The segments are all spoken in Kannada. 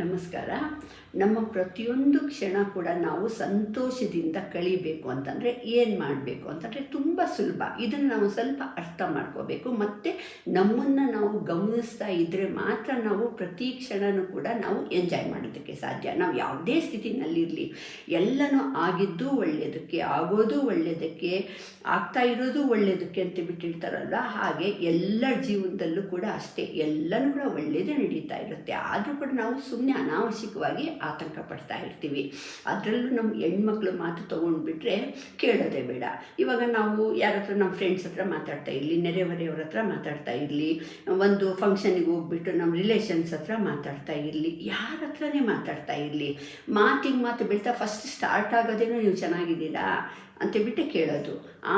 ನಮಸ್ಕಾರ. ನಮ್ಮ ಪ್ರತಿಯೊಂದು ಕ್ಷಣ ಕೂಡ ನಾವು ಸಂತೋಷದಿಂದ ಕಳಿಬೇಕು ಅಂತಂದರೆ ಏನು ಮಾಡಬೇಕು ಅಂತಂದರೆ ತುಂಬ ಸುಲಭ. ಇದನ್ನು ನಾವು ಸ್ವಲ್ಪ ಅರ್ಥ ಮಾಡ್ಕೋಬೇಕು ಮತ್ತು ನಮ್ಮನ್ನು ನಾವು ಗಮನಿಸ್ತಾ ಇದ್ದರೆ ಮಾತ್ರ ನಾವು ಪ್ರತಿ ಕ್ಷಣನೂ ಕೂಡ ನಾವು ಎಂಜಾಯ್ ಮಾಡೋದಕ್ಕೆ ಸಾಧ್ಯ. ನಾವು ಯಾವುದೇ ಸ್ಥಿತಿನಲ್ಲಿರಲಿ, ಎಲ್ಲನೂ ಆಗಿದ್ದು ಒಳ್ಳೆಯದಕ್ಕೆ, ಆಗೋದು ಒಳ್ಳೆಯದಕ್ಕೆ, ಆಗ್ತಾ ಇರೋದು ಒಳ್ಳೆಯದಕ್ಕೆ ಅಂತ ಬಿಟ್ಟಿರ್ತಾರಲ್ಲ, ಹಾಗೆ ಎಲ್ಲರ ಜೀವನದಲ್ಲೂ ಕೂಡ ಅಷ್ಟೇ. ಎಲ್ಲನೂ ಕೂಡ ಒಳ್ಳೆಯದೇ ನಡೀತಾ ಇರುತ್ತೆ. ಆದರೂ ಕೂಡ ನಾವು ಸುಮ್ಮನೆ ಅನಾವಶ್ಯಕವಾಗಿ ಆತಂಕ ಪಡ್ತಾ ಇರ್ತೀವಿ. ಅದರಲ್ಲೂ ನಮ್ಮ ಹೆಣ್ಮಕ್ಳು ಮಾತು ತೊಗೊಂಡ್ಬಿಟ್ರೆ ಕೇಳೋದೇ ಬೇಡ. ಇವಾಗ ನಾವು ಯಾರ ಹತ್ರ, ನಮ್ಮ ಫ್ರೆಂಡ್ಸ್ ಹತ್ರ ಮಾತಾಡ್ತಾ ಇರಲಿ, ನೆರೆಹೊರೆಯವ್ರ ಹತ್ರ ಮಾತಾಡ್ತಾ ಇರಲಿ, ಒಂದು ಫಂಕ್ಷನಿಗೆ ಹೋಗ್ಬಿಟ್ಟು ನಮ್ಮ ರಿಲೇಷನ್ಸ್ ಹತ್ರ ಮಾತಾಡ್ತಾ ಇರಲಿ, ಯಾರ ಹತ್ರನೇ ಮಾತಾಡ್ತಾ ಇರಲಿ, ಮಾತಿಗೆ ಮಾತು ಬೀಳ್ತಾ ಫಸ್ಟ್ ಸ್ಟಾರ್ಟ್ ಆಗೋದೇನೋ ನೀವು ಚೆನ್ನಾಗಿದ್ದೀರಾ ಅಂತೇಳ್ಬಿಟ್ಟು ಕೇಳೋದು.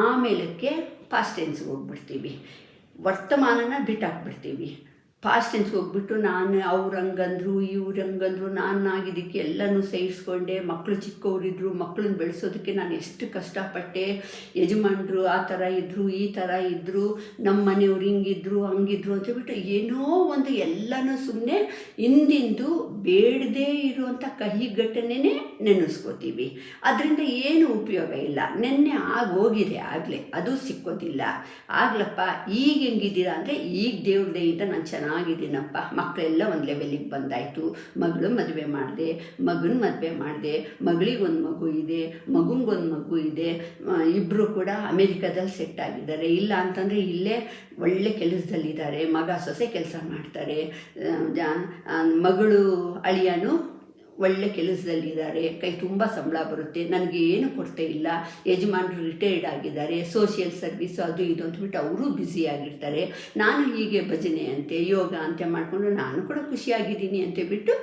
ಆಮೇಲಕ್ಕೆ ಪಾಸ್ಟ್ ಟೆನ್ಸ್ಗೆ ಹೋಗ್ಬಿಡ್ತೀವಿ, ವರ್ತಮಾನನ ಬಿಟ್ಟಾಕ್ಬಿಡ್ತೀವಿ. ಪಾಸ್ಟ್ ಟೆನ್ಸ್ಗೆ ಹೋಗ್ಬಿಟ್ಟು ನಾನು ಅವ್ರು ಹಂಗಂದ್ರು ಇವ್ರು ಹಂಗಂದ್ರು, ನಾನು ಆಗಿದ್ದಕ್ಕೆ ಎಲ್ಲನೂ ಸಹಿಸ್ಕೊಂಡೆ, ಮಕ್ಕಳು ಚಿಕ್ಕವರಿದ್ದರು, ಮಕ್ಕಳನ್ನ ಬೆಳೆಸೋದಕ್ಕೆ ನಾನು ಎಷ್ಟು ಕಷ್ಟಪಟ್ಟೆ, ಯಜಮಾನ್ರು ಆ ಥರ ಇದ್ದರು, ಈ ಥರ ಇದ್ದರು, ನಮ್ಮ ಮನೆಯವ್ರು ಹಿಂಗಿದ್ರು ಹಂಗಿದ್ರು ಅಂತೇಳ್ಬಿಟ್ಟು ಏನೋ ಒಂದು ಎಲ್ಲನೂ ಸುಮ್ಮನೆ ಹಿಂದಿಂದು ಬೇಡದೇ ಇರುವಂಥ ಕಹಿ ಘಟನೆನೇ ನೆನೆಸ್ಕೋತೀವಿ. ಅದರಿಂದ ಏನು ಉಪಯೋಗ ಇಲ್ಲ. ನೆನ್ನೆ ಆಗೋಗಿದೆ ಆಗಲೇ, ಅದು ಸಿಕ್ಕೋದಿಲ್ಲ. ಆಗ್ಲಪ್ಪ ಈಗ ಹೆಂಗಿದ್ದೀರಾ ಅಂದರೆ, ಈಗ ದೇವ್ರ ದಯಿಂದ ನಾನು ಚೆನ್ನಾಗಿದ್ದೀನಪ್ಪ, ಮಕ್ಕಳೆಲ್ಲ ಒಂದು ಲೆವೆಲಿಗೆ ಬಂದಾಯಿತು, ಮಗಳು ಮದುವೆ ಮಾಡಿದೆ, ಮಗನ ಮದುವೆ ಮಾಡಿದೆ, ಮಗಳಿಗೊಂದು ಮಗು ಇದೆ, ಮಗುಂಗೊಂದು ಮಗು ಇದೆ, ಇಬ್ಬರು ಕೂಡ ಅಮೇರಿಕಾದಲ್ಲಿ ಸೆಟ್ ಆಗಿದ್ದಾರೆ, ಇಲ್ಲ ಅಂತಂದರೆ ಇಲ್ಲೇ ಒಳ್ಳೆ ಕೆಲಸದಲ್ಲಿದ್ದಾರೆ, ಮಗ ಸೊಸೆ ಕೆಲಸ ಮಾಡ್ತಾರೆ, ಮಗಳು ಅಳಿಯನು ಒಳ್ಳೆ ಕೆಲಸದಲ್ಲಿದ್ದಾರೆ, ಕೈ ತುಂಬ ಸಂಬಳ ಬರುತ್ತೆ, ನನಗೆ ಏನು ಕೊರತೆ ಇಲ್ಲ, ಯಜಮಾನರು ರಿಟೈರ್ಡ್ ಆಗಿದ್ದಾರೆ, ಸೋಷಿಯಲ್ ಸರ್ವಿಸು ಅದು ಇದು ಅಂತಬಿಟ್ಟು ಅವರು ಬ್ಯುಸಿಯಾಗಿರ್ತಾರೆ, ನಾನು ಹೀಗೆ ಭಜನೆ ಅಂತೆ ಯೋಗ ಅಂತೆ ಮಾಡಿಕೊಂಡು ನಾನು ಕೂಡ ಖುಷಿಯಾಗಿದ್ದೀನಿ ಅಂತೇಳ್ಬಿಟ್ಟು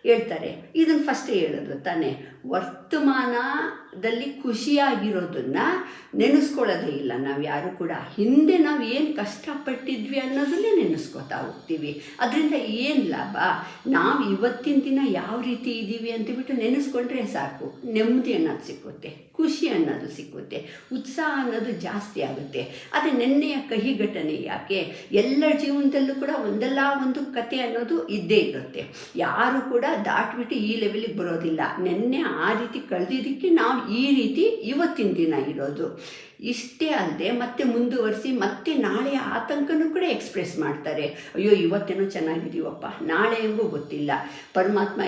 ಹೇಳ್ತಾರೆ. ಇದನ್ನು ಫಸ್ಟೇ ಹೇಳೋದು ತಾನೇ. ವರ್ತಮಾನದಲ್ಲಿ ಖುಷಿಯಾಗಿರೋದನ್ನು ನೆನೆಸ್ಕೊಳ್ಳೋದೇ ಇಲ್ಲ ನಾವು ಯಾರು ಕೂಡ. ಹಿಂದೆ ನಾವು ಏನು ಕಷ್ಟಪಟ್ಟಿದ್ವಿ ಅನ್ನೋದನ್ನೇ ನೆನೆಸ್ಕೋತಾ ಹೋಗ್ತೀವಿ. ಅದರಿಂದ ಏನು ಲಾಭ? ನಾವು ಇವತ್ತಿನ ದಿನ ಯಾವ ರೀತಿ ಇದ್ದೀವಿ ಅಂತೇಳ್ಬಿಟ್ಟು ನೆನೆಸ್ಕೊಂಡ್ರೆ ಸಾಕು, ನೆಮ್ಮದಿ ಅನ್ನೋದು ಸಿಕ್ಕುತ್ತೆ, ಖುಷಿ ಅನ್ನೋದು ಸಿಕ್ಕುತ್ತೆ, ಉತ್ಸಾಹ ಅನ್ನೋದು ಜಾಸ್ತಿ ಆಗುತ್ತೆ. ಅದೇ ನೆನ್ನೆಯ ಕಹಿ ಘಟನೆ ಯಾಕೆ? ಎಲ್ಲರ ಜೀವನದಲ್ಲೂ ಕೂಡ ಒಂದಲ್ಲ ಒಂದು ಕತೆ ಅನ್ನೋದು ಇದ್ದೇ ಇರುತ್ತೆ. ಯಾರು ಕೂಡ ದಾಟ್ಬಿಟ್ಟು ಈ ಲೆವೆಲಿಗೆ ಬರೋದಿಲ್ಲ. ನೆನ್ನೆ ಆ ರೀತಿ ಕಳೆದಿದ್ದಕ್ಕೆ ನಾವು ಈ ರೀತಿ ಇವತ್ತಿನ ದಿನ ಇರೋದು. ಇಷ್ಟೇ ಅಲ್ಲದೆ ಮತ್ತೆ ಮುಂದುವರಿಸಿ ಮತ್ತೆ ನಾಳೆಯ ಆತಂಕನೂ ಕೂಡ ಎಕ್ಸ್ಪ್ರೆಸ್ ಮಾಡ್ತಾರೆ. ಅಯ್ಯೋ ಇವತ್ತೇನೋ ಚೆನ್ನಾಗಿದ್ದೀವಪ್ಪ, ನಾಳೆ ಹೆಂಗೂ ಗೊತ್ತಿಲ್ಲ, ಪರಮಾತ್ಮ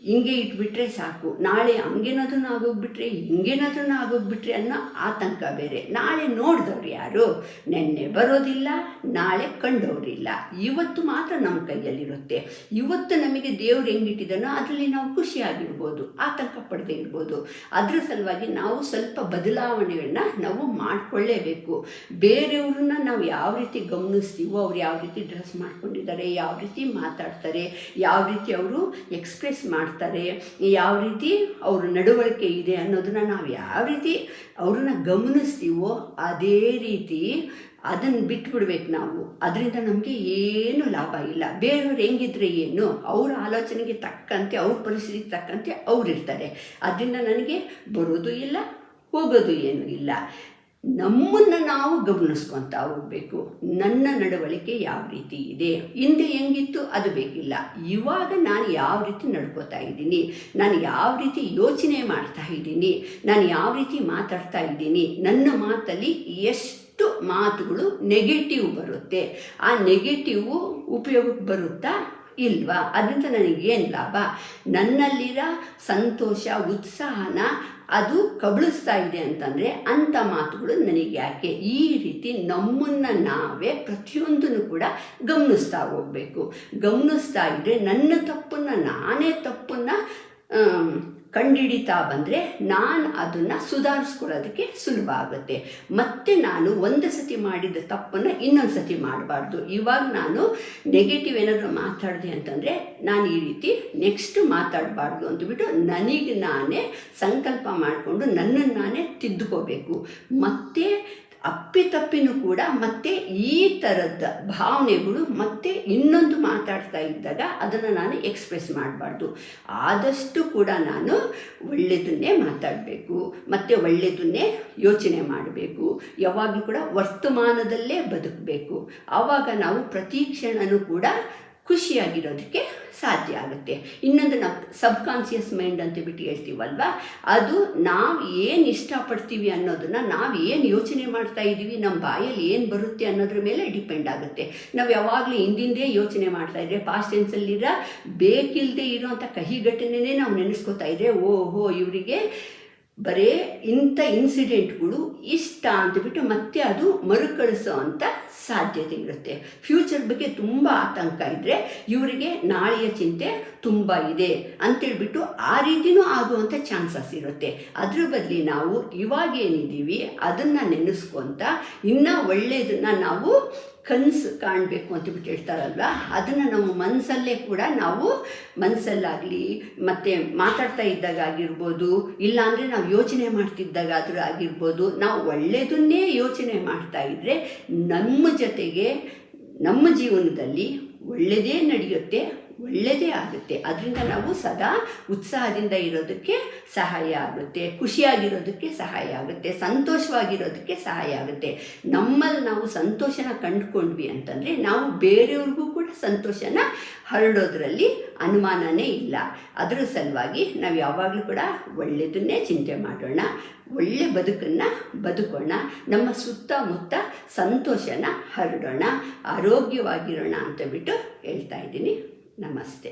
ಹಿಂಗೆ ಇಟ್ಬಿಟ್ರೆ ಸಾಕು, ನಾಳೆ ಹಂಗೇನಾದ್ರೂ ಆಗೋಗ್ಬಿಟ್ರೆ ಹಿಂಗೇನಾದ್ರೂ ಆಗೋಗ್ಬಿಟ್ರೆ ಅನ್ನೋ ಆತಂಕ ಬೇರೆ. ನಾಳೆ ನೋಡಿದವ್ರು ಯಾರು? ನೆನ್ನೆ ಬರೋದಿಲ್ಲ, ನಾಳೆ ಕಂಡವ್ರಿಲ್ಲ. ಇವತ್ತು ಮಾತ್ರ ನಮ್ಮ ಕೈಯಲ್ಲಿರುತ್ತೆ. ಇವತ್ತು ನಮಗೆ ದೇವ್ರು ಹೆಂಗಿಟ್ಟಿದ್ದಾನೋ ಅದರಲ್ಲಿ ನಾವು ಖುಷಿಯಾಗಿರ್ಬೋದು, ಆತಂಕ ಪಡದೇ ಇರ್ಬೋದು. ಅದ್ರ ಸಲುವಾಗಿ ನಾವು ಸ್ವಲ್ಪ ಬದಲಾವಣೆಗಳನ್ನ ನಾವು ಮಾಡಿಕೊಳ್ಳೇಬೇಕು. ಬೇರೆಯವ್ರನ್ನ ನಾವು ಯಾವ ರೀತಿ ಗಮನಿಸ್ತೀವೋ, ಅವ್ರು ಯಾವ ರೀತಿ ಡ್ರೆಸ್ ಮಾಡ್ಕೊಂಡಿದ್ದಾರೆ, ಯಾವ ರೀತಿ ಮಾತಾಡ್ತಾರೆ, ಯಾವ ರೀತಿ ಅವರು ಎಕ್ಸ್ಪ್ರೆಸ್ ಮಾಡ್ತಾರೆ, ಯಾವ ರೀತಿ ಅವ್ರ ನಡವಳಿಕೆ ಇದೆ ಅನ್ನೋದನ್ನು ನಾವು ಯಾವ ರೀತಿ ಅವ್ರನ್ನ ಗಮನಿಸ್ತೀವೋ ಅದೇ ರೀತಿ ಅದನ್ನು ಬಿಟ್ಬಿಡ್ಬೇಕು ನಾವು. ಅದರಿಂದ ನಮಗೆ ಏನು ಲಾಭ ಇಲ್ಲ. ಬೇರೆಯವ್ರು ಹೆಂಗಿದ್ರೆ ಏನು, ಅವ್ರ ಆಲೋಚನೆಗೆ ತಕ್ಕಂತೆ, ಅವ್ರ ಪರಿಸ್ಥಿತಿಗೆ ತಕ್ಕಂತೆ ಅವ್ರು ಇರ್ತಾರೆ. ಅದರಿಂದ ನನಗೆ ಬರೋದು ಇಲ್ಲ, ಹೋಗೋದು ಏನೂ ಇಲ್ಲ. ನಮ್ಮನ್ನು ನಾವು ಗಮನಿಸ್ಕೊತಾ ಹೋಗಬೇಕು. ನನ್ನ ನಡವಳಿಕೆ ಯಾವ ರೀತಿ ಇದೆ, ಹಿಂದೆ ಹೆಂಗಿತ್ತು ಅದು ಬೇಕಿಲ್ಲ, ಇವಾಗ ನಾನು ಯಾವ ರೀತಿ ನಡ್ಕೋತಾ ಇದ್ದೀನಿ, ನಾನು ಯಾವ ರೀತಿ ಯೋಚನೆ ಮಾಡ್ತಾ ಇದ್ದೀನಿ, ನಾನು ಯಾವ ರೀತಿ ಮಾತಾಡ್ತಾ ಇದ್ದೀನಿ, ನನ್ನ ಮಾತಲ್ಲಿ ಎಷ್ಟು ಮಾತುಗಳು ನೆಗೆಟಿವ್ ಬರುತ್ತೆ, ಆ ನೆಗೆಟಿವು ಉಪಯೋಗಕ್ಕೆ ಬರುತ್ತಾ ಇಲ್ವಾ? ಅದರಿಂದ ನನಗೇನು ಲಾಭ? ನನ್ನಲ್ಲಿರೋ ಸಂತೋಷ ಉತ್ಸಾಹನ ಅದು ಕಬಳಿಸ್ತಾ ಇದೆ ಅಂತಂದರೆ ಅಂಥ ಮಾತುಗಳು ನನಗೆ ಯಾಕೆ? ಈ ರೀತಿ ನಮ್ಮನ್ನು ನಾವೇ ಪ್ರತಿಯೊಂದನ್ನು ಕೂಡ ಗಮನಿಸ್ತಾ ಹೋಗಬೇಕು. ಗಮನಿಸ್ತಾ ಇದ್ದರೆ ನನ್ನ ತಪ್ಪನ್ನು ನಾನೇ ತಪ್ಪನ್ನು ಕಂಡುಹಿಡಿತಾ ಬಂದರೆ ನಾನು ಅದನ್ನು ಸುಧಾರಿಸ್ಕೊಳ್ಳೋದಕ್ಕೆ ಸುಲಭ ಆಗುತ್ತೆ. ಮತ್ತು ನಾನು ಒಂದು ಸತಿ ಮಾಡಿದ ತಪ್ಪನ್ನು ಇನ್ನೊಂದು ಸತಿ ಮಾಡಬಾರ್ದು. ಇವಾಗ ನಾನು ನೆಗೆಟಿವ್ ಏನಾದರೂ ಮಾತಾಡಿದೆ ಅಂತಂದರೆ ನಾನು ಈ ರೀತಿ ನೆಕ್ಸ್ಟ್ ಮಾತಾಡಬಾರ್ದು ಅಂತಬಿಟ್ಟು ನನಗೆ ನಾನೇ ಸಂಕಲ್ಪ ಮಾಡಿಕೊಂಡು ನನ್ನನ್ನು ನಾನೇ ತಿದ್ದುಕೋಬೇಕು. ಮತ್ತು ಅಪ್ಪಿತಪ್ಪಿನೂ ಕೂಡ ಮತ್ತೆ ಈ ಥರದ ಭಾವನೆಗಳು ಮತ್ತೆ ಇನ್ನೊಂದು ಮಾತಾಡ್ತಾ ಇದ್ದಾಗ ಅದನ್ನು ನಾನು ಎಕ್ಸ್ಪ್ರೆಸ್ ಮಾಡಬಾರ್ದು. ಆದಷ್ಟು ಕೂಡ ನಾನು ಒಳ್ಳೆಯದನ್ನೇ ಮಾತಾಡಬೇಕು, ಮತ್ತು ಒಳ್ಳೆಯದನ್ನೇ ಯೋಚನೆ ಮಾಡಬೇಕು. ಯಾವಾಗಲೂ ಕೂಡ ವರ್ತಮಾನದಲ್ಲೇ ಬದುಕಬೇಕು. ಆವಾಗ ನಾವು ಪ್ರತಿ ಕ್ಷಣನೂ ಕೂಡ ಖುಷಿಯಾಗಿರೋದಕ್ಕೆ ಸಾಧ್ಯ ಆಗುತ್ತೆ. ಇನ್ನೊಂದು ನಾವು ಸಬ್ಕಾನ್ಷಿಯಸ್ ಮೈಂಡ್ ಅಂತ ಬಿಟ್ಟು ಹೇಳ್ತೀವಲ್ವ, ಅದು ನಾವು ಏನು ಇಷ್ಟಪಡ್ತೀವಿ ಅನ್ನೋದನ್ನು, ನಾವು ಏನು ಯೋಚನೆ ಮಾಡ್ತಾ ಇದ್ದೀವಿ, ನಮ್ಮ ಬಾಯಲ್ಲಿ ಏನು ಬರುತ್ತೆ ಅನ್ನೋದ್ರ ಮೇಲೆ ಡಿಪೆಂಡ್ ಆಗುತ್ತೆ. ನಾವು ಯಾವಾಗಲೂ ಹಿಂದಿಂದೇ ಯೋಚನೆ ಮಾಡ್ತಾ ಇದ್ರೆ, ಪಾಸ್ಟ್ ಟೆನ್ಸಲ್ಲಿರೋ ಬೇಕಿಲ್ಲದೆ ಇರೋವಂಥ ಕಹಿ ಘಟನೆನೇ ನಾವು ನೆನೆಸ್ಕೋತಾ ಇದ್ರೆ, ಓಹೋ ಇವರಿಗೆ ಬರೇ ಇಂಥ ಇನ್ಸಿಡೆಂಟ್ಗಳು ಇಷ್ಟ ಅಂತಬಿಟ್ಟು ಮತ್ತೆ ಅದು ಮರುಕಳಿಸೋ ಅಂಥ ಸಾಧ್ಯತೆ ಇರುತ್ತೆ. ಫ್ಯೂಚರ್ ಬಗ್ಗೆ ತುಂಬ ಆತಂಕ ಇದ್ದರೆ ಇವರಿಗೆ ನಾಳೆಯ ಚಿಂತೆ ತುಂಬ ಇದೆ ಅಂತೇಳ್ಬಿಟ್ಟು ಆ ರೀತಿಯೂ ಆಗುವಂಥ ಚಾನ್ಸಸ್ ಇರುತ್ತೆ. ಅದ್ರ ಬದಲಿ ನಾವು ಇವಾಗೇನಿದ್ದೀವಿ ಅದನ್ನು ನೆನೆಸ್ಕೊತ ಇನ್ನೂ ಒಳ್ಳೆಯದನ್ನು ನಾವು ಕನಸು ಕಾಣಬೇಕು ಅಂತಬಿಟ್ಟು ಹೇಳ್ತಾರಲ್ವ, ಅದನ್ನು ನಮ್ಮ ಮನಸ್ಸಲ್ಲೇ ಕೂಡ ನಾವು ಮನಸ್ಸಲ್ಲಾಗಲಿ ಮತ್ತು ಮಾತಾಡ್ತಾ ಇದ್ದಾಗ ಆಗಿರ್ಬೋದು, ಇಲ್ಲಾಂದರೆ ನಾವು ಯೋಚನೆ ಮಾಡ್ತಿದ್ದಾಗ ಆಗಿರ್ಬೋದು, ನಾವು ಒಳ್ಳೆಯದನ್ನೇ ಯೋಚನೆ ಮಾಡ್ತಾ ಇದ್ದರೆ ನಮ್ಮ ಜೊತೆಗೆ ನಮ್ಮ ಜೀವನದಲ್ಲಿ ಒಳ್ಳೆಯದೇ ನಡೆಯುತ್ತೆ, ಒಳ್ಳೆಯದೇ ಆಗುತ್ತೆ. ಅದರಿಂದ ನಾವು ಸದಾ ಉತ್ಸಾಹದಿಂದ ಇರೋದಕ್ಕೆ ಸಹಾಯ ಆಗುತ್ತೆ, ಖುಷಿಯಾಗಿರೋದಕ್ಕೆ ಸಹಾಯ ಆಗುತ್ತೆ, ಸಂತೋಷವಾಗಿರೋದಕ್ಕೆ ಸಹಾಯ ಆಗುತ್ತೆ. ನಮ್ಮಲ್ಲಿ ನಾವು ಸಂತೋಷನ ಕಂಡುಕೊಂಡ್ವಿ ಅಂತಂದರೆ ನಾವು ಬೇರೆಯವ್ರಿಗೂ ಕೂಡ ಸಂತೋಷನ ಹರಡೋದ್ರಲ್ಲಿ ಅನುಮಾನನೇ ಇಲ್ಲ. ಅದರ ಸಲುವಾಗಿ ನಾವು ಯಾವಾಗಲೂ ಕೂಡ ಒಳ್ಳೆಯದನ್ನೇ ಚಿಂತೆ ಮಾಡೋಣ, ಒಳ್ಳೆ ಬದುಕನ್ನು ಬದುಕೋಣ, ನಮ್ಮ ಸುತ್ತಮುತ್ತ ಸಂತೋಷನ ಹರಡೋಣ, ಆರೋಗ್ಯವಾಗಿರೋಣ ಅಂತ ಬಿಟ್ಟು ಹೇಳ್ತಾ ಇದ್ದೀನಿ. ನಮಸ್ತೆ.